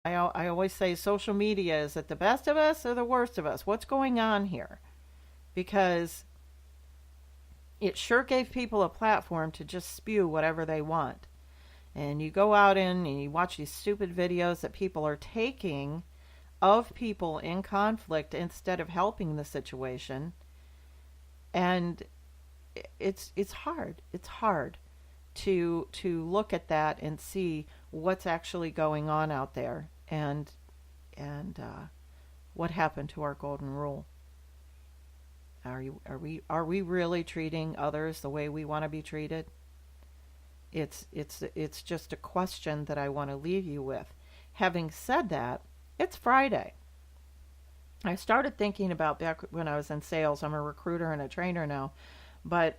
I always say social media, is it the best of us or the worst of us? What's going on here? Because it sure gave people a platform to just spew whatever they want. And you go out in and you watch these stupid videos that people are taking of people in conflict instead of helping the situation. And it's hard. It's hard to look at that and see what's actually going on out there, and what happened to our golden rule. Are we really treating others the way we want to be treated? It's just a question that I want to leave you with. Having said that, it's Friday. I started thinking about back when I was in sales. I'm a recruiter and a trainer now. But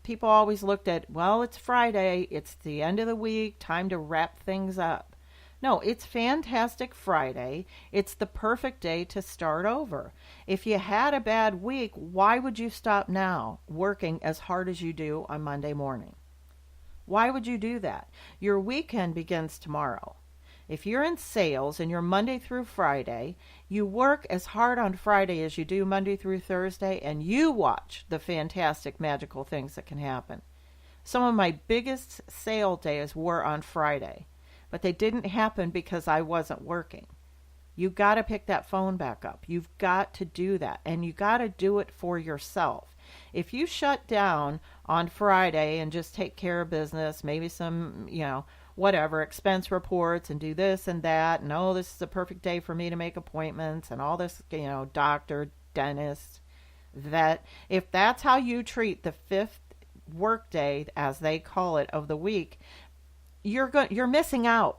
people always looked at, well, it's Friday, it's the end of the week, time to wrap things up. No, it's Fantastic Friday. It's the perfect day to start over. If you had a bad week, why would you stop now working as hard as you do on Monday morning? Why would you do that? Your weekend begins tomorrow. If you're in sales and you're Monday through Friday, you work as hard on Friday as you do Monday through Thursday, and you watch the fantastic, magical things that can happen. Some of my biggest sale days were on Friday, but they didn't happen because I wasn't working. You got to pick that phone back up. You've got to do that, and you got to do it for yourself. If you shut down on Friday and just take care of business, maybe some, whatever, expense reports and do this and that, and oh, this is a perfect day for me to make appointments and all this, doctor, dentist, vet. If that's how you treat the fifth work day, as they call it, of the week, you're missing out.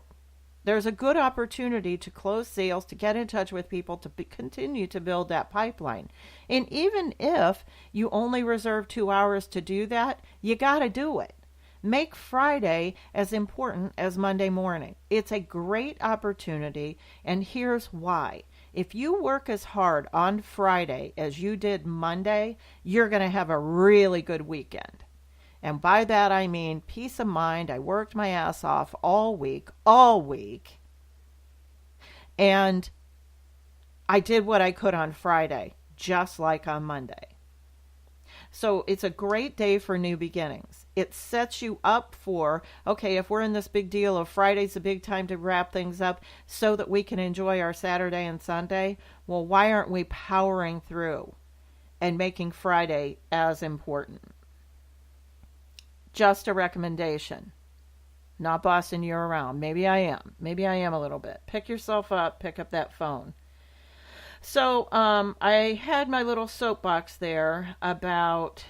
There's a good opportunity to close sales, to get in touch with people, to continue to build that pipeline. And even if you only reserve 2 hours to do that, you got to do it. Make Friday as important as Monday morning. It's a great opportunity, and here's why. If you work as hard on Friday as you did Monday, you're going to have a really good weekend. And by that I mean peace of mind. I worked my ass off all week, and I did what I could on Friday, just like on Monday. So it's a great day for new beginnings. It sets you up for, okay, if we're in this big deal of Friday's a big time to wrap things up so that we can enjoy our Saturday and Sunday, well, why aren't we powering through and making Friday as important? Just a recommendation. Not bossing you around. Maybe I am. Maybe I am a little bit. Pick yourself up. Pick up that phone. So I had my little soapbox there about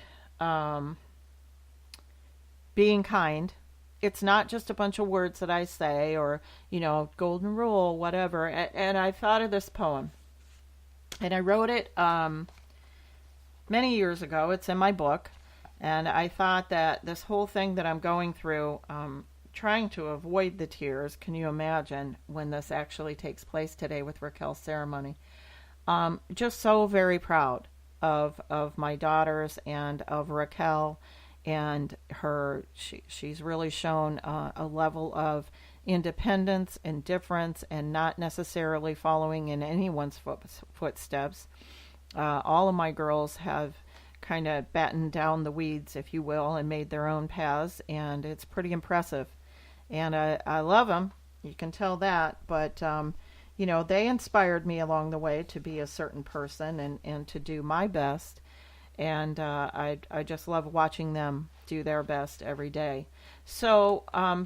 being kind. It's not just a bunch of words that I say or, golden rule, whatever. And I thought of this poem. And I wrote it many years ago. It's in my book. And I thought that this whole thing that I'm going through, trying to avoid the tears, can you imagine when this actually takes place today with Raquel's ceremony? Just so very proud of my daughters and of Raquel and her. She's really shown a level of independence and difference and not necessarily following in anyone's footsteps. All of my girls have kind of battened down the weeds, if you will, and made their own paths, and it's pretty impressive. And I love them. You can tell that, but they inspired me along the way to be a certain person and to do my best. And I just love watching them do their best every day. So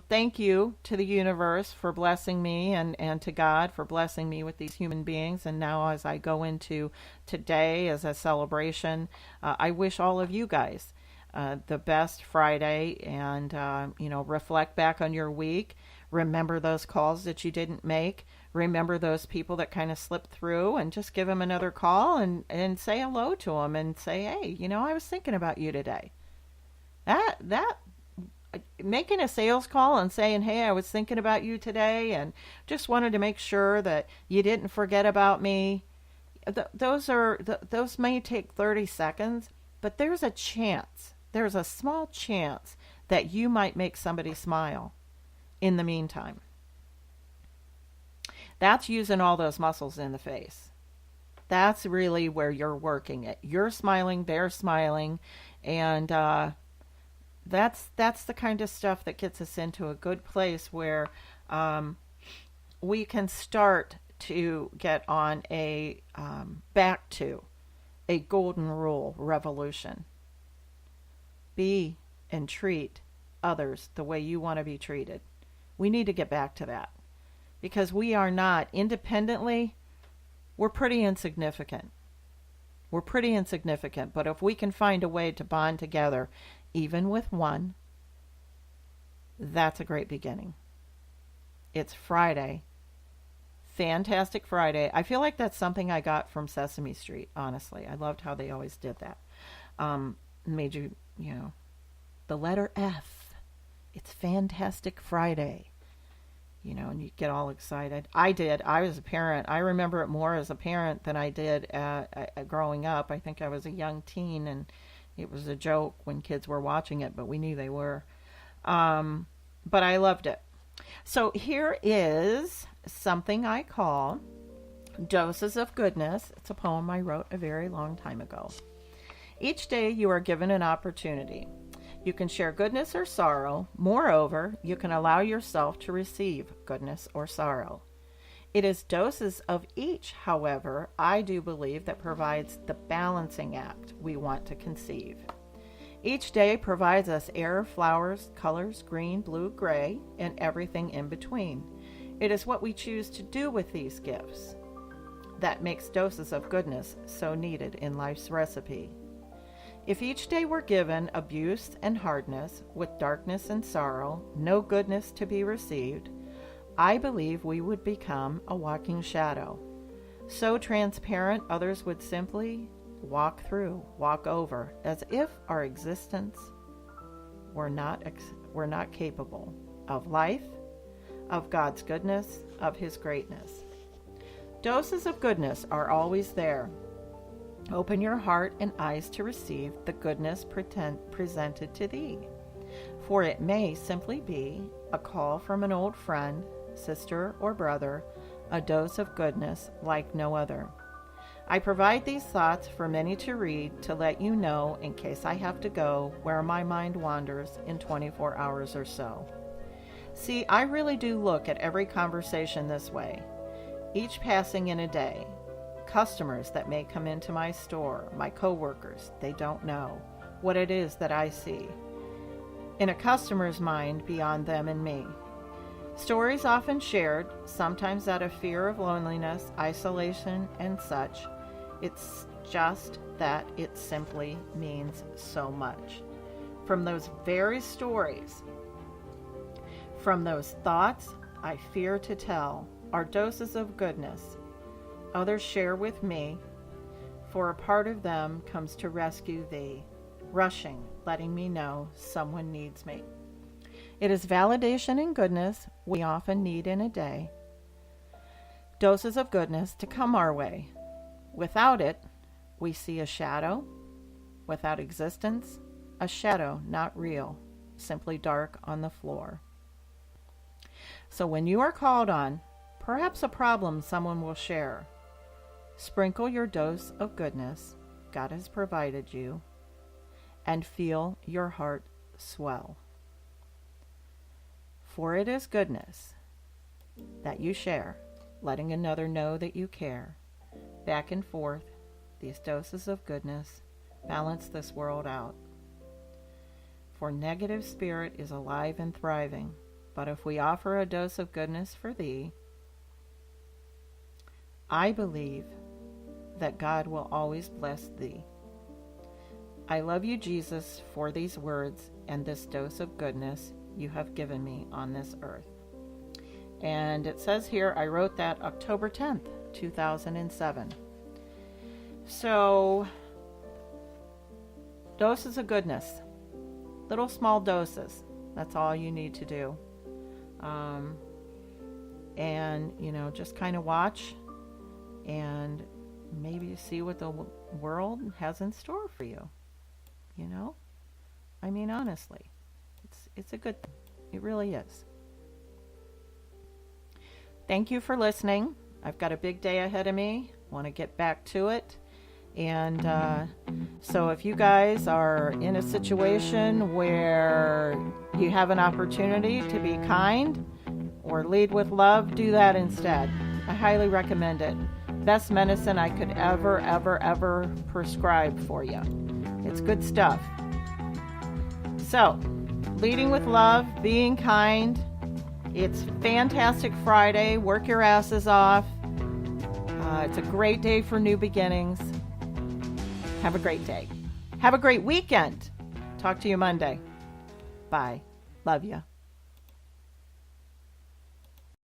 thank you to the universe for blessing me and to God for blessing me with these human beings. And now as I go into today as a celebration, I wish all of you guys the best Friday, and reflect back on your week. Remember those calls that you didn't make. Remember those people that kind of slipped through, and just give them another call and say hello to them and say, hey, I was thinking about you today. That making a sales call and saying, hey, I was thinking about you today and just wanted to make sure that you didn't forget about me. Those may take 30 seconds, but there's a chance. There's a small chance that you might make somebody smile in the meantime. That's using all those muscles in the face. That's really where you're working it. You're smiling, they're smiling, and that's the kind of stuff that gets us into a good place where um, we can start to get on a back to a golden rule revolution. Be and treat others the way you want to be treated. We need to get back to that because we are not independently, we're pretty insignificant. We're pretty insignificant, but if we can find a way to bond together, even with one, that's a great beginning. It's Friday. Fantastic Friday. I feel like that's something I got from Sesame Street, honestly. I loved how they always did that. Made you, the letter F. It's Fantastic Friday. And you get all excited. I did. I was a parent. I remember it more as a parent than I did growing up. I think I was a young teen, and it was a joke when kids were watching it, but we knew they were. But I loved it. So here is something I call Doses of Goodness. It's a poem I wrote a very long time ago. Each day you are given an opportunity. You can share goodness or sorrow. Moreover, you can allow yourself to receive goodness or sorrow. It is doses of each, however, I do believe that provides the balancing act we want to conceive. Each day provides us air, flowers, colors, green, blue, gray, and everything in between. It is what we choose to do with these gifts that makes doses of goodness so needed in life's recipe. If each day were given abuse and hardness, with darkness and sorrow, no goodness to be received, I believe we would become a walking shadow. So transparent others would simply walk through, walk over, as if our existence were not capable of life, of God's goodness, of His greatness. Doses of goodness are always there. Open your heart and eyes to receive the goodness presented to thee, for it may simply be a call from an old friend, sister, or brother, a dose of goodness like no other. I provide these thoughts for many to read to let you know, in case I have to go, where my mind wanders in 24 hours or so. See, I really do look at every conversation this way, each passing in a day. Customers that may come into my store, my coworkers, they don't know what it is that I see in a customer's mind beyond them and me. Stories often shared, sometimes out of fear of loneliness, isolation, and such. It's just that it simply means so much. From those very stories, from those thoughts I fear to tell, are doses of goodness others share with me, for a part of them comes to rescue thee, rushing, letting me know someone needs me. It is validation and goodness we often need in a day. Doses of goodness to come our way. Without it, we see a shadow. Without existence, a shadow not real, simply dark on the floor. So when you are called on, perhaps a problem someone will share, sprinkle your dose of goodness God has provided you, and feel your heart swell. For it is goodness that you share, letting another know that you care. Back and forth, these doses of goodness balance this world out. For negative spirit is alive and thriving, but if we offer a dose of goodness for thee, I believe that God will always bless thee. I love you, Jesus, for these words and this dose of goodness you have given me on this earth. And it says here, I wrote that October 10th, 2007. So, doses of goodness. Little small doses. That's all you need to do. And, just kind of watch and maybe see what the world has in store for you. I mean, honestly, it's a good thing. It really is. Thank you for listening. I've got a big day ahead of me. Want to get back to it. And so if you guys are in a situation where you have an opportunity to be kind or lead with love, do that instead. I highly recommend it. Best medicine I could ever prescribe for you. It's good stuff. So, leading with love, being kind. It's fantastic Friday. Work your asses off. It's a great day for new beginnings. Have a great day. Have a great weekend. Talk to you Monday. Bye. Love you.